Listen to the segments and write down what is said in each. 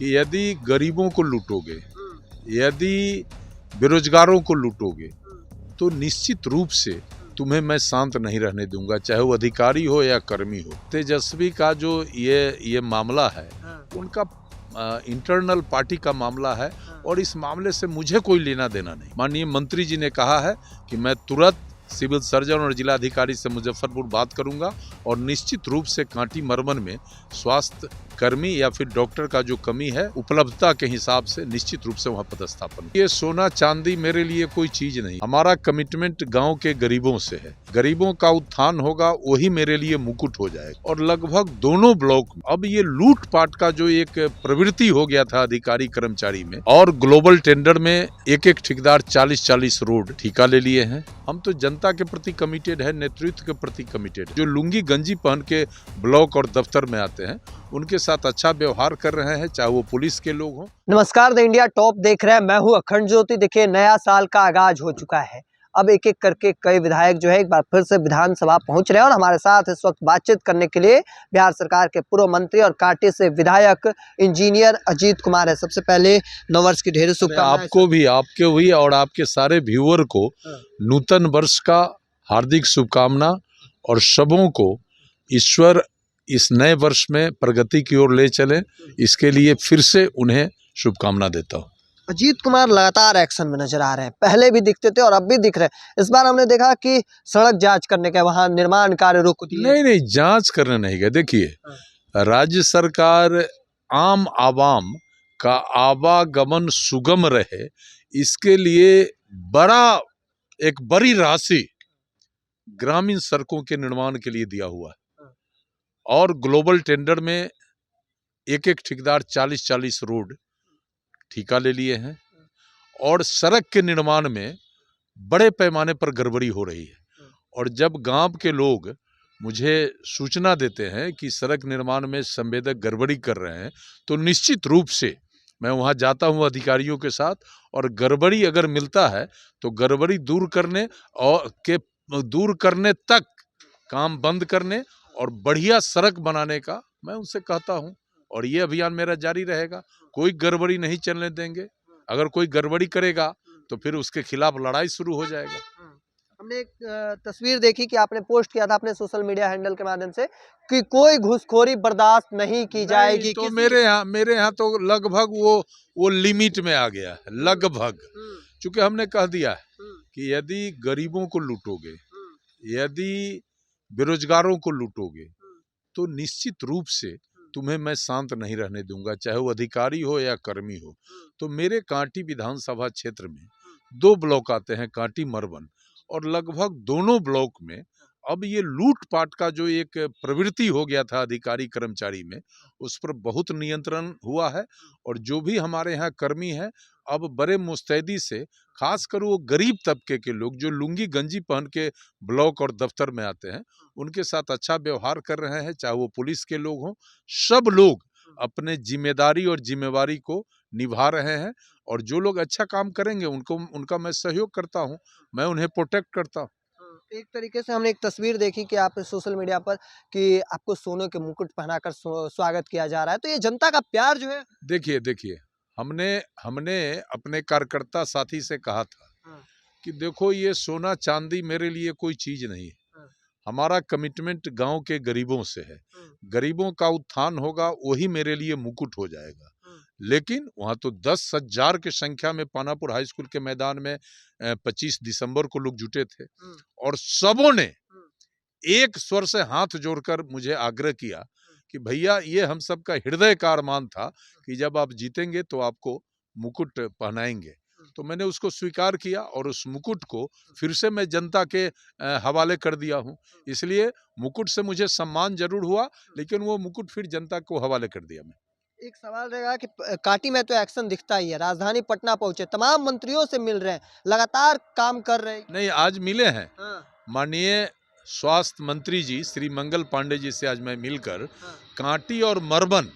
कि यदि गरीबों को लूटोगे, यदि बेरोजगारों को लूटोगे, तो निश्चित रूप से तुम्हें मैं शांत नहीं रहने दूंगा, चाहे वो अधिकारी हो या कर्मी हो। तेजस्वी का जो ये मामला है, उनका इंटरनल पार्टी का मामला है और इस मामले से मुझे कोई लेना देना नहीं। माननीय मंत्री जी ने कहा है कि मैं तुरंत सिविल सर्जन और जिलाधिकारी से मुजफ्फरपुर बात करूंगा और निश्चित रूप से कांटी मरमन में स्वास्थ्य कर्मी या फिर डॉक्टर का जो कमी है, उपलब्धता के हिसाब से निश्चित रूप से वहां पदस्थापन। ये सोना चांदी मेरे लिए कोई चीज नहीं, हमारा कमिटमेंट गांव के गरीबों से है। गरीबों का उत्थान होगा, वही मेरे लिए मुकुट हो जाएगा। और लगभग दोनों ब्लॉक अब ये लूटपाट का जो एक प्रवृत्ति हो गया था अधिकारी कर्मचारी में, और ग्लोबल टेंडर में एक एक ठेकेदार 40-40 रोड ठेका ले लिए हैं। हम तो जनता के प्रति कमिटेड है, नेतृत्व के प्रति कमिटेड है। जो लुंगी गंजी पहन के ब्लॉक और दफ्तर में आते हैं, उनके साथ अच्छा व्यवहार कर रहे हैं, चाहे वो पुलिस के लोग हों। नमस्कार, द इंडिया टॉप देख रहे हैं, मैं हूं अखंड ज्योति। देखिए, नया साल का आगाज हो चुका है। अब एक एक करके कई विधायक जो है एक बार फिर से विधानसभा पहुंच रहे हैं और हमारे साथ इस वक्त बातचीत करने के लिए बिहार सरकार के पूर्व मंत्री और कांटी से विधायक इंजीनियर अजीत कुमार है। सबसे पहले नववर्ष की ढेर शुभकामनाएं। आपको भी, आपके भी और आपके सारे व्यूअर को नूतन वर्ष का हार्दिक शुभकामना, और सबों को ईश्वर इस नए वर्ष में प्रगति की ओर ले चले, इसके लिए फिर से उन्हें शुभकामना देता हूँ। अजीत कुमार लगातार एक्शन में नजर आ रहे हैं, पहले भी दिखते थे और अब भी दिख रहे हैं। इस बार हमने देखा कि सड़क जांच करने के वहां निर्माण कार्य रोक दिए। नहीं, जांच करने नहीं गए। देखिए, राज्य सरकार आम आवाम का आवागमन सुगम रहे, इसके लिए एक बड़ी राशि ग्रामीण सड़कों के निर्माण के लिए दिया हुआ है। और ग्लोबल टेंडर में एक एक ठेकेदार 40-40 रोड ठेका ले लिए हैं। और सड़क के निर्माण में बड़े पैमाने पर गड़बड़ी हो रही है। और जब गांव के लोग मुझे सूचना देते हैं कि सड़क निर्माण में संवेदक गड़बड़ी कर रहे हैं, तो निश्चित रूप से मैं वहां जाता हूं अधिकारियों के साथ, और गड़बड़ी अगर मिलता है तो गड़बड़ी दूर करने तक काम बंद करने और बढ़िया सड़क बनाने का मैं उनसे कहता हूं। और ये अभियान मेरा जारी रहेगा, कोई गड़बड़ी नहीं चलने देंगे। अगर कोई गड़बड़ी करेगा तो फिर उसके खिलाफ लड़ाई शुरू हो जाएगा। हमने एक तस्वीर देखी कि आपने पोस्ट किया था अपने सोशल मीडिया हैंडल के माध्यम से कि कोई घूसखोरी बर्दाश्त नहीं की जाएगी। तो मेरे यहाँ तो लगभग वो लिमिट में आ गया है, लगभग। चूंकि हमने कह दिया है कि यदि गरीबों को लूटोगे, यदि बेरोजगारों को लूटोगे, तो निश्चित रूप से तुम्हें मैं शांत नहीं रहने दूंगा, चाहे वो अधिकारी हो या कर्मी हो। तो मेरे कांटी विधानसभा क्षेत्र में 2 ब्लॉक आते हैं, कांटी मरवन, और लगभग दोनों ब्लॉक में अब ये लूटपाट का जो एक प्रवृत्ति हो गया था अधिकारी कर्मचारी में, उस पर बहुत नियंत्रण हुआ है। और जो भी हमारे यहाँ कर्मी हैं, अब बड़े मुस्तैदी से, खासकर वो गरीब तबके के लोग जो लुंगी गंजी पहन के ब्लॉक और दफ्तर में आते हैं, उनके साथ अच्छा व्यवहार कर रहे हैं, चाहे वो पुलिस के लोग हों। सब लोग अपने जिम्मेदारी और जिम्मेवारी को निभा रहे हैं, और जो लोग अच्छा काम करेंगे उनका मैं सहयोग करता हूं, मैं उन्हें प्रोटेक्ट करता हूं। एक तरीके से हमने एक तस्वीर देखी कि आप सोशल मीडिया पर कि आपको सोने के मुकुट पहनाकर स्वागत किया जा रहा है, तो ये जनता का प्यार जो है। देखिए, हमने अपने कार्यकर्ता साथी से कहा था कि देखो, ये सोना चांदी मेरे लिए कोई चीज नहीं है, हमारा कमिटमेंट गांव के गरीबों से है। गरीबों का उत्थान होगा, वही मेरे लिए मुकुट हो जाएगा। लेकिन वहां तो 10,000 की संख्या में पानापुर हाई स्कूल के मैदान में 25 दिसंबर को लोग जुटे थे, और सबों ने एक स्वर से हाथ जोड़कर मुझे आग्रह किया कि भैया, ये हम सबका हृदय का अरमान था कि जब आप जीतेंगे तो आपको मुकुट पहनाएंगे। तो मैंने उसको स्वीकार किया, और उस मुकुट को फिर से मैं जनता के हवाले कर दिया हूं। इसलिए मुकुट से मुझे सम्मान जरूर हुआ, लेकिन वो मुकुट फिर जनता को हवाले कर दिया मैं। एक सवाल रहेगा कि कांटी में तो एक्शन दिखता ही है, राजधानी पटना पहुंचे, तमाम मंत्रियों से मिल रहे हैं, लगातार काम कर रहे हैं। नहीं, आज मिले हैं। माननीय स्वास्थ्य मंत्री जी श्री मंगल पांडे जी से आज मैं मिलकर कांटी और मरवन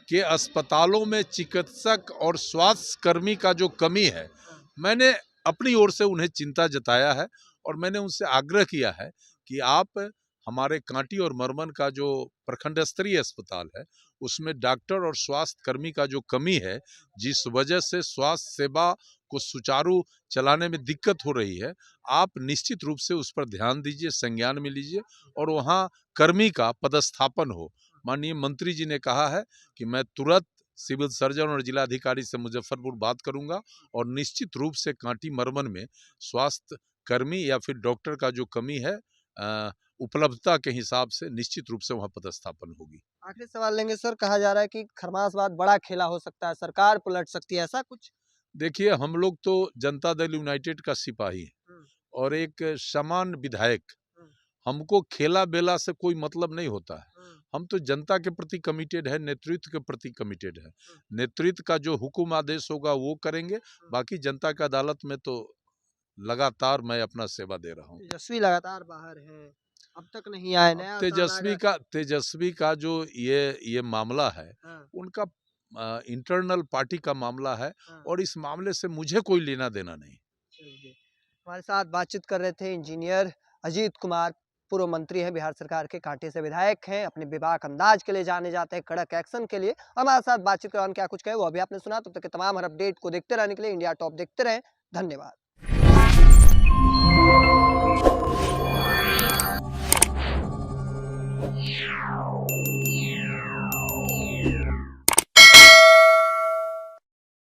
के अस्पतालों में चिकित्सक और स्वास्थ्य कर्मी का जो कमी है, मैंने अपनी ओर से उन्हें चिंता जताया है, और मैंने उनसे आग्रह किया है कि आप हमारे कांटी और मरवन का जो प्रखंड स्तरीय अस्पताल है, उसमें डॉक्टर और स्वास्थ्य कर्मी का जो कमी है, जिस वजह से स्वास्थ्य सेवा को सुचारू चलाने में दिक्कत हो रही है, आप निश्चित रूप से उस पर ध्यान दीजिए, संज्ञान में लीजिए और वहाँ कर्मी का पदस्थापन हो। माननीय मंत्री जी ने कहा है कि मैं तुरंत सिविल सर्जन और जिलाधिकारी से मुजफ्फरपुर बात करूंगा और निश्चित रूप से कांटी मरमन में स्वास्थ्य कर्मी या फिर डॉक्टर का जो कमी है उपलब्धता के हिसाब से निश्चित रूप से वहां पदस्थापन होगी। आखिरी सवाल लेंगे सर, कहा जा रहा है कि खरमासवाद बड़ा खेला हो सकता है, सरकार पलट सकती है, ऐसा कुछ? देखिए, हम लोग तो जनता दल यूनाइटेड का सिपाही है और एक समान विधायक, हमको खेला बेला से कोई मतलब नहीं होता है। हम तो जनता के प्रति कमिटेड है, नेतृत्व के प्रति कमिटेड है। नेतृत्व का जो हुकुम आदेश होगा वो करेंगे, बाकी जनता की अदालत में तो लगातार मैं अपना सेवा दे रहा हूँ। तेजस्वी लगातार बाहर है, अब तक नहीं आए, नया तेजस्वी का जो ये मामला है, हाँ, उनका इंटरनल पार्टी का मामला है हाँ। और इस मामले से मुझे कोई लेना देना नहीं। चलिए, हमारे साथ बातचीत कर रहे थे इंजीनियर अजीत कुमार, पूर्व मंत्री हैं, बिहार सरकार के, कांटे से विधायक हैं, अपने बेबाक अंदाज के लिए जाने जाते हैं, कड़क एक्शन के लिए। हमारे साथ बातचीत के दौरान क्या कुछ कहे वो अभी आपने सुना। तब तक के तमाम हर अपडेट को देखते रहने के लिए इंडिया टॉप देखते रहें। धन्यवाद।